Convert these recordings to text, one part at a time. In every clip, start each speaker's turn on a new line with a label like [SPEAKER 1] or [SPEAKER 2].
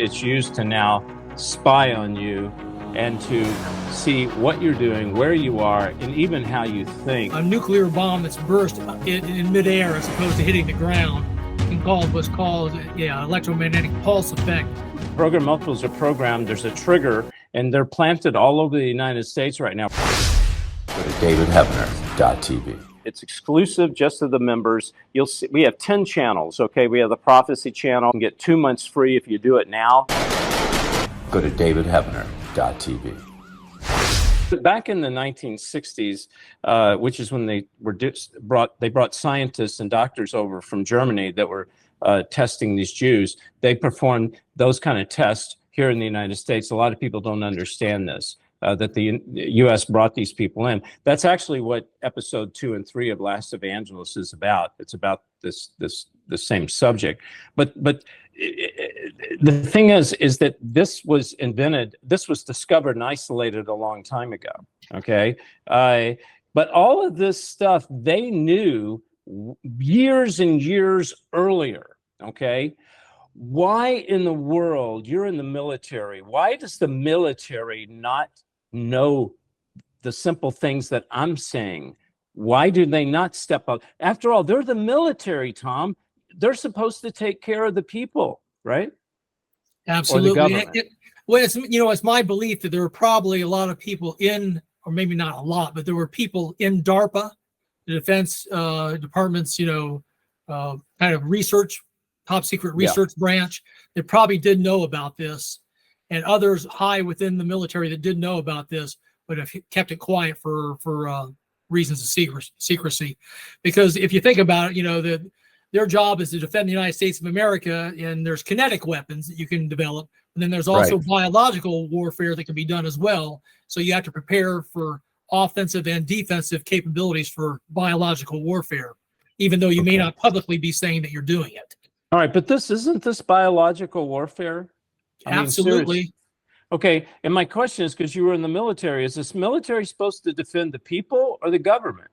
[SPEAKER 1] It's used to now spy on you and to see what you're doing, where you are, and even how you think.
[SPEAKER 2] A nuclear bomb that's burst in midair as opposed to hitting the ground can cause what's called electromagnetic pulse effect.
[SPEAKER 1] Program multiples are programmed, there's a trigger, and they're planted all over the United States right now.
[SPEAKER 3] Go to davidhebner.tv.
[SPEAKER 1] It's exclusive just to the members. You'll see we have 10 channels, okay? We have the Prophecy channel. You can get 2 months free if you do it now.
[SPEAKER 3] Go to davidhebner.tv.
[SPEAKER 1] Back in the 1960s, which is when they brought scientists and doctors over from Germany that were testing these Jews. They performed those kind of tests here in the United States. A lot of people don't understand this. That the U.S. brought these people in. That's actually what episode 2 and 3 of Last Evangelist is about. It's about the same subject. But the thing is that this was discovered and isolated a long time ago. Okay, but all of this stuff they knew years and years earlier. Okay. Why in the world, you're in the military, why does the military not know the simple things that I'm saying? Why do they not step up? After all, they're the military, Tom. They're supposed to take care of the people, right?
[SPEAKER 2] Absolutely. It's my belief that there were probably a lot of people in, or maybe not a lot, but there were people in DARPA, the Defense Department's, kind of research, top secret research branch, that probably did know about this, and others high within the military that did know about this, but have kept it quiet for reasons of secrecy. Because if you think about it, their job is to defend the United States of America, and there's kinetic weapons that you can develop, and then there's also biological warfare that can be done as well. So you have to prepare for offensive and defensive capabilities for biological warfare, even though you may not publicly be saying that you're doing it.
[SPEAKER 1] All right, but isn't this biological warfare?
[SPEAKER 2] Absolutely.
[SPEAKER 1] Okay, and my question is, because you were in the military, is this military supposed to defend the people or the government?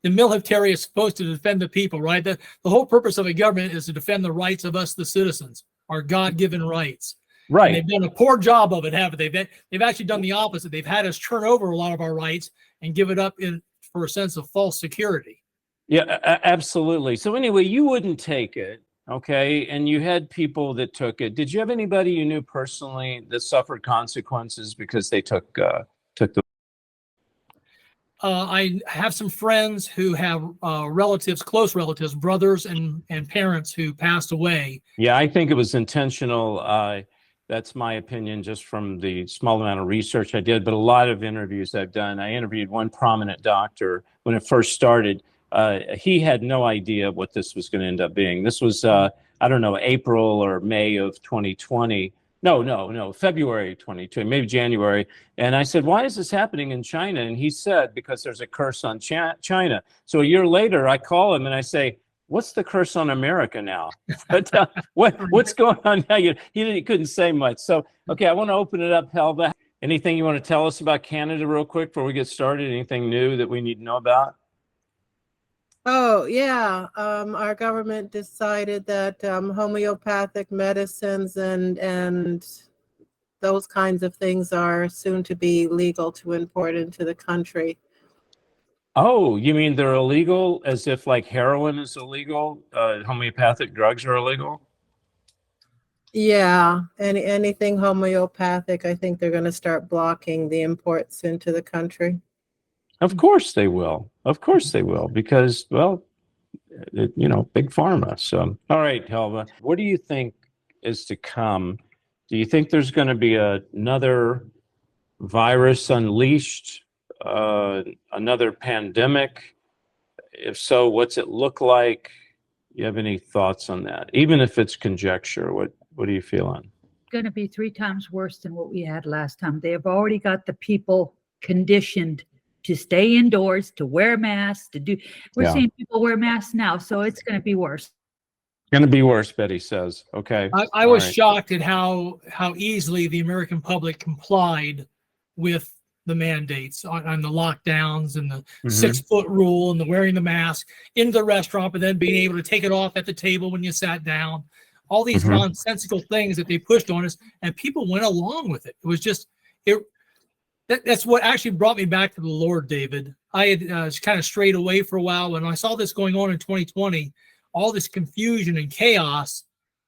[SPEAKER 2] The military is supposed to defend the people, right? The whole purpose of a government is to defend the rights of us, the citizens, our God-given rights.
[SPEAKER 1] Right.
[SPEAKER 2] And they've done a poor job of it, haven't they? They've actually done the opposite. They've had us turn over a lot of our rights and give it up for a sense of false security.
[SPEAKER 1] Yeah, absolutely. So anyway, you wouldn't take it, okay? And you had people that took it. Did you have anybody you knew personally that suffered consequences because they took the?
[SPEAKER 2] I have some friends who have close relatives, brothers and parents who passed away.
[SPEAKER 1] Yeah, I think it was intentional. That's my opinion, just from the small amount of research I did, but a lot of interviews I've done. I interviewed one prominent doctor when it first started. He had no idea what this was going to end up being. This was, I don't know, April or May of 2020. No, February 2020, maybe January. And I said, why is this happening in China? And he said, because there's a curse on China. So a year later, I call him and I say, what's the curse on America now? But what's going on now? He couldn't say much. So, okay, I want to open it up, Helva. Anything you want to tell us about Canada real quick before we get started? Anything new that we need to know about?
[SPEAKER 4] Oh, yeah. Our government decided that homeopathic medicines and those kinds of things are soon to be legal to import into the country.
[SPEAKER 1] Oh, you mean they're illegal as if like heroin is illegal? Homeopathic drugs are illegal?
[SPEAKER 4] Yeah, anything homeopathic, I think they're going to start blocking the imports into the country.
[SPEAKER 1] Of course they will. Of course they will, because, well, big pharma. So, all right, Helva, what do you think is to come? Do you think there's going to be another virus unleashed, another pandemic? If so, what's it look like? You have any thoughts on that? Even if it's conjecture, what do you feel on?
[SPEAKER 5] It's going to be 3 times worse than what we had last time. They have already got the people conditioned to stay indoors, to wear masks, we're seeing people wear masks now, so it's going to be worse.
[SPEAKER 1] Going to be worse, Betty says. Okay.
[SPEAKER 2] I was shocked at how easily the American public complied with the mandates on the lockdowns and the 6-foot rule and the wearing the mask in the restaurant, but then being able to take it off at the table when you sat down. all these nonsensical things that they pushed on us, and people went along with it. It was just that's what actually brought me back to the Lord, David. I had kind of strayed away for a while. When I saw this going on in 2020, all this confusion and chaos,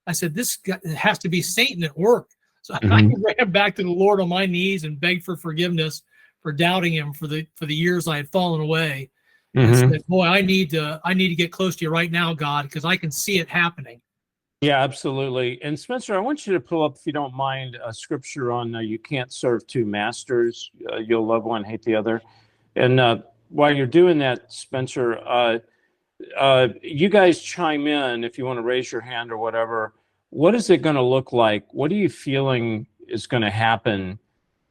[SPEAKER 2] I said, this has to be Satan at work. So I ran back to the Lord on my knees and begged for forgiveness for doubting him for the years I had fallen away. And said, boy, I need to get close to you right now, God, because I can see it happening.
[SPEAKER 1] Yeah, absolutely. And Spencer, I want you to pull up, if you don't mind, a scripture on you can't serve two masters. You'll love one, hate the other. And while you're doing that, Spencer, you guys chime in if you want to raise your hand or whatever. What is it going to look like? What are you feeling is going to happen?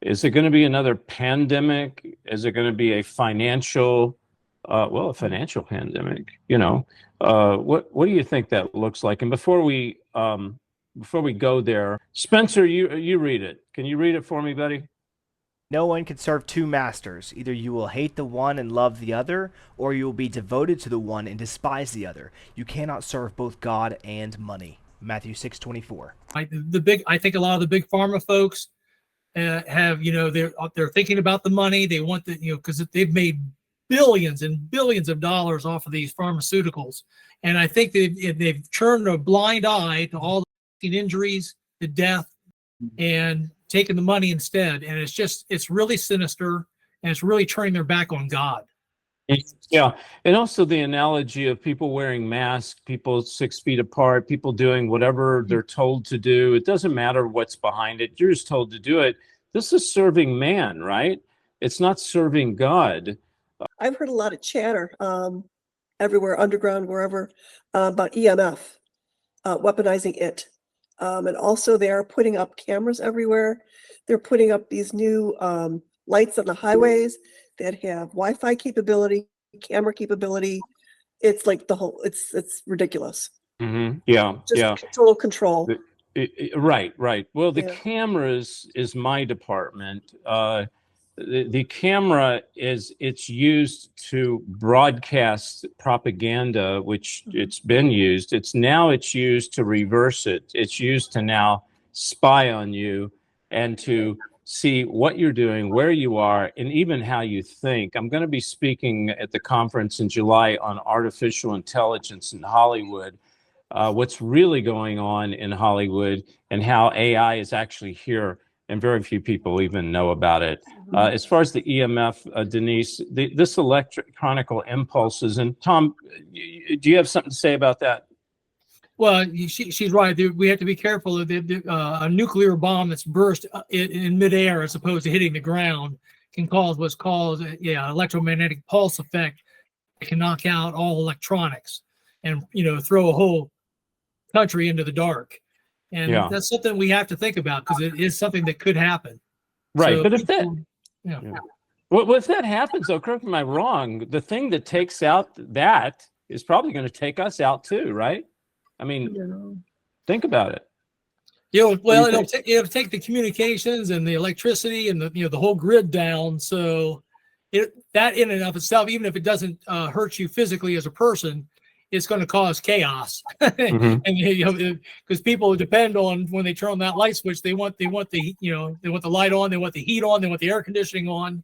[SPEAKER 1] Is it going to be another pandemic? Is it going to be a financial, a financial pandemic? You know, what do you think that looks like? And before we go there, Spencer, you read it. Can you read it for me, buddy?
[SPEAKER 6] No one can serve two masters. Either you will hate the one and love the other, or you will be devoted to the one and despise the other. You cannot serve both God and money. Matthew 6:24.
[SPEAKER 2] I think a lot of the big pharma folks have, they're thinking about the money. They want because they've made billions and billions of dollars off of these pharmaceuticals. And I think they've turned a blind eye to all the injuries, the death, and taking the money instead. And it's really sinister, and it's really turning their back on God.
[SPEAKER 1] Yeah. And also the analogy of people wearing masks, people 6 feet apart, people doing whatever they're told to do. It doesn't matter what's behind it. You're just told to do it. This is serving man, right? It's not serving God.
[SPEAKER 7] I've heard a lot of chatter everywhere, underground, wherever, about EMF, weaponizing it. And also they are putting up cameras everywhere. They're putting up these new lights on the highways that have Wi-Fi capability, camera capability. It's like it's ridiculous.
[SPEAKER 1] Yeah.
[SPEAKER 7] Just total control.
[SPEAKER 1] Right. Well, the cameras is my department. The camera it's used to broadcast propaganda, which it's been used. It's used to reverse it. It's used to now spy on you and to see what you're doing, where you are, and even how you think. I'm going to be speaking at the conference in July on artificial intelligence in Hollywood, what's really going on in Hollywood and how AI is actually here. And very few people even know about it. As far as the EMF, Denise, this electronical impulses, and Tom, do you have something to say about that?
[SPEAKER 2] Well, she's right. We have to be careful of a nuclear bomb that's burst in midair as opposed to hitting the ground can cause what's called electromagnetic pulse effect. It can knock out all electronics and throw a whole country into the dark. And that's something we have to think about because it is something that could happen.
[SPEAKER 1] Right.
[SPEAKER 2] So
[SPEAKER 1] but if that happens, though, correct me if I'm wrong, the thing that takes out that is probably going to take us out too, right? I mean, think about it.
[SPEAKER 2] It'll take the communications and the electricity and the whole grid down. So that in and of itself, even if it doesn't hurt you physically as a person, it's going to cause chaos. And because people depend on when they turn on that light switch, they want the light on, they want the heat on, they want the air conditioning on.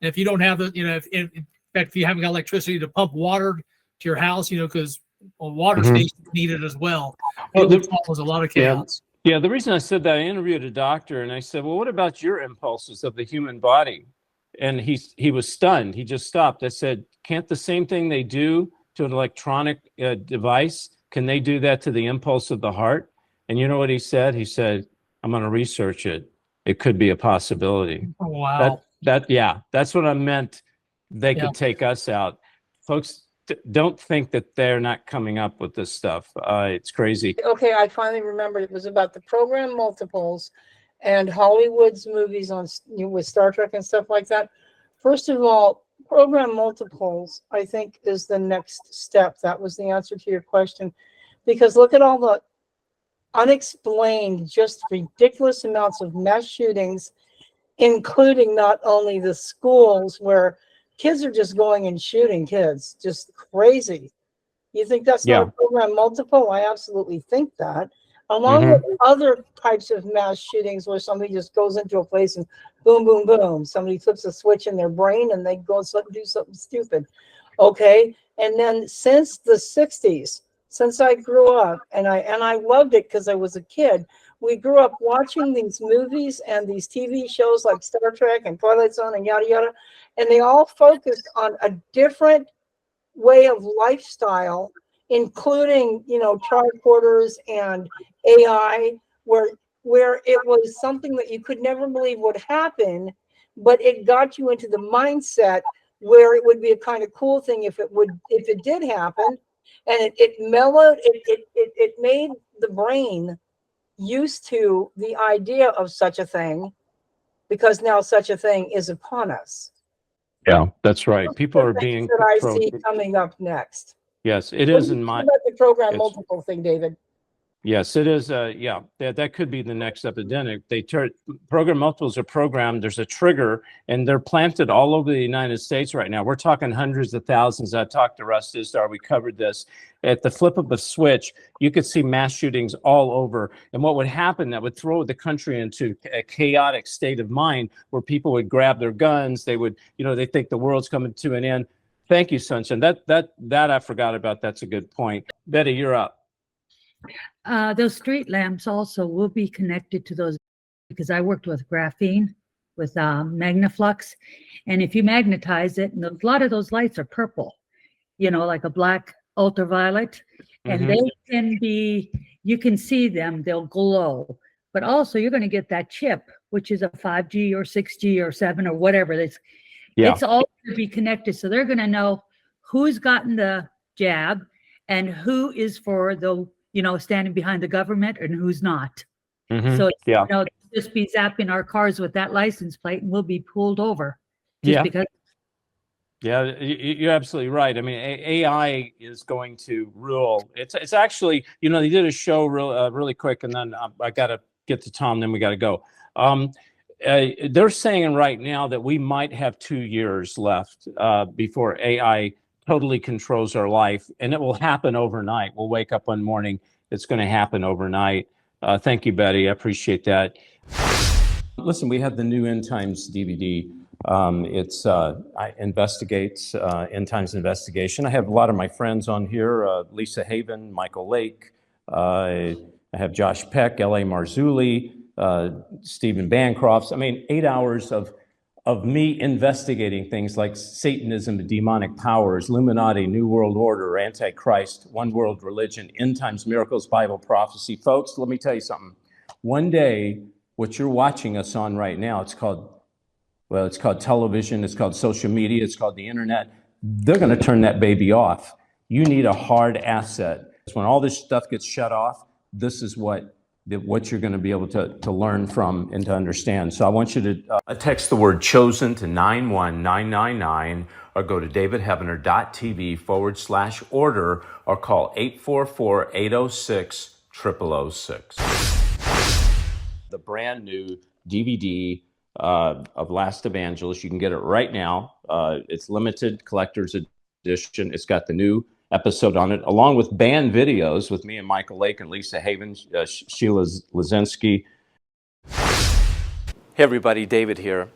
[SPEAKER 2] And if you don't have if you haven't got electricity to pump water to your house, because a water station is needed as well. It causes a lot of chaos.
[SPEAKER 1] Yeah, the reason I said that, I interviewed a doctor and I said, well, what about your impulses of the human body? And he was stunned. He just stopped. I said, can't the same thing they do to an electronic device, can they do that to the impulse of the heart? And you know what he said? He said, I'm going to research it. It could be a possibility.
[SPEAKER 2] Oh, wow.
[SPEAKER 1] That's what I meant. They could take us out. Folks, don't think that they're not coming up with this stuff. It's crazy.
[SPEAKER 8] Okay, I finally remembered. It was about the program multiples and Hollywood's movies on with Star Trek and stuff like that. First of all, program multiples, I think, is the next step. That was the answer to your question. Because look at all the unexplained, just ridiculous amounts of mass shootings, including not only the schools where kids are just going and shooting kids, just crazy. You think that's not a program multiple? I absolutely think that. along with other types of mass shootings where somebody just goes into a place and boom, boom, boom. Somebody flips a switch in their brain and they go do something stupid. Okay. And then since the 60s, since I grew up, and I loved it because I was a kid, we grew up watching these movies and these TV shows like Star Trek and Twilight Zone and yada yada, and they all focused on a different way of lifestyle, including, you know, tricorders and AI, where it was something that you could never believe would happen, but it got you into the mindset where it would be a kind of cool thing if it did happen, and it mellowed it made the brain used to the idea of such a thing, because now such a thing is upon us.
[SPEAKER 1] Yeah, that's right. People are being
[SPEAKER 8] that I see coming up next.
[SPEAKER 1] Yes, it is in my
[SPEAKER 8] about the program multiple thing, David.
[SPEAKER 1] Yes, it is. Yeah, that could be the next epidemic. Program multiples are programmed. There's a trigger, and they're planted all over the United States right now. We're talking hundreds of thousands. I talked to Russ Isdar. We covered this. At the flip of a switch, you could see mass shootings all over. And what would happen, that would throw the country into a chaotic state of mind where people would grab their guns. They would, you know, they think the world's coming to an end. Thank you, Sunshine. That I forgot about. That's a good point. Betty, you're up.
[SPEAKER 5] Those street lamps also will be connected to those, because I worked with graphene, with Magnaflux, and if you magnetize it, and a lot of those lights are purple, you know, like a black ultraviolet, and they can be, you can see them, they'll glow, but also you're going to get that chip, which is a 5G or 6G or 7 or whatever. It's all going to be connected, so they're going to know who's gotten the jab and who is for the, you know, standing behind the government and who's not. So, you know, just be zapping our cars with that license plate and we'll be pulled over. Because.
[SPEAKER 1] Yeah, you're absolutely right. I mean, AI is going to rule. It's actually, you know, they did a show really quick, and then I got to get to Tom, then we got to go. They're saying right now that we might have 2 years left before AI totally controls our life, and it will happen overnight. We'll wake up one morning, it's going to happen overnight. Thank you, Betty. I appreciate that. Listen, we have the new End Times DVD. It investigates End Times investigation. I have a lot of my friends on here, Lisa Haven, Michael Lake. I have Josh Peck, L.A. Marzulli, Stephen Bancrofts. I mean, 8 hours of me investigating things like Satanism, demonic powers, Illuminati, New World Order, Antichrist, One World Religion, End Times Miracles, Bible prophecy. Folks, let me tell you something. One day, what you're watching us on right now, it's called television, it's called social media, it's called the internet. They're going to turn that baby off. You need a hard asset. When all this stuff gets shut off, this is what you're going to be able to learn from and to understand. So I want you to text the word chosen to 91999 or go to davidheavener.tv/order or call 844-806-0006. The brand new DVD of Last Evangelist. You can get it right now. It's limited collector's edition. It's got the new episode on it, along with band videos with me and Michael Lake and Lisa Haven, Sheila Lazinski. Hey everybody, David here.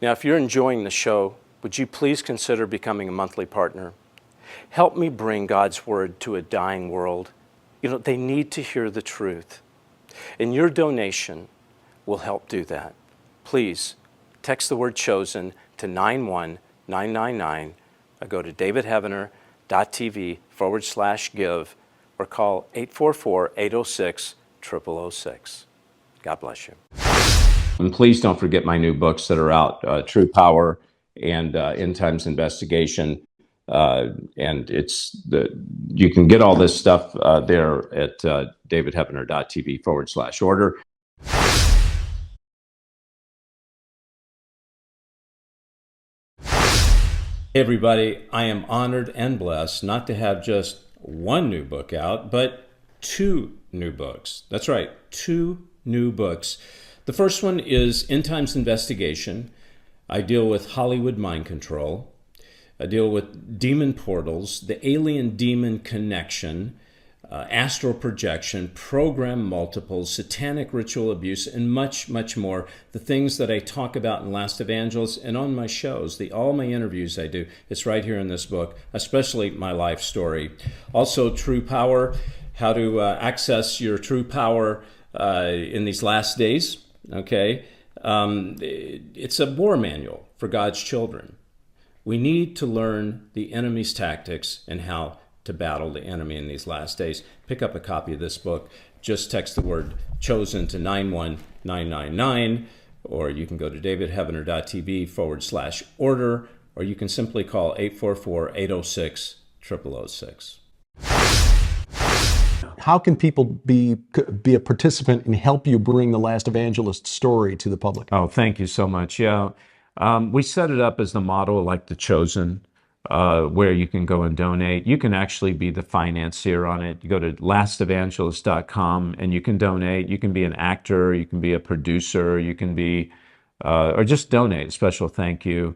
[SPEAKER 1] Now, if you're enjoying the show, would you please consider becoming a monthly partner? Help me bring God's word to a dying world. You know, they need to hear the truth. And your donation will help do that. Please text the word chosen to 91999 or go to davidheavener.tv/give or call 844-806-0006. God bless you. And please don't forget my new books that are out, True Power and End Times Investigation. And you can get all this stuff there at davidheavener.tv/order. Hey everybody, I am honored and blessed not to have just one new book out, but 2 new books. That's right, 2 new books. The first one is End Times Investigation. I deal with Hollywood mind control. I deal with demon portals, the alien demon connection, astral projection, program multiples, satanic ritual abuse, and much, much more. The things that I talk about in Last Evangelist and on my shows, all my interviews I do, it's right here in this book, especially my life story. Also, True Power, how to access your true power in these last days, okay? It's a war manual for God's children. We need to learn the enemy's tactics and how to battle the enemy in these last days. Pick up a copy of this book. Just text the word chosen to 91999, or you can go to davidheavener.tv/order, or you can simply call 844-806-0006.
[SPEAKER 9] How can people be a participant and help you bring the Last Evangelist story to the public?
[SPEAKER 1] Oh, thank you so much. Yeah. We set it up as the model like the Chosen, where you can go and donate. You can actually be the financier on it. You go to lastevangelist.com and you can donate. You can be an actor, you can be a producer, you can be, or just donate. Special thank you.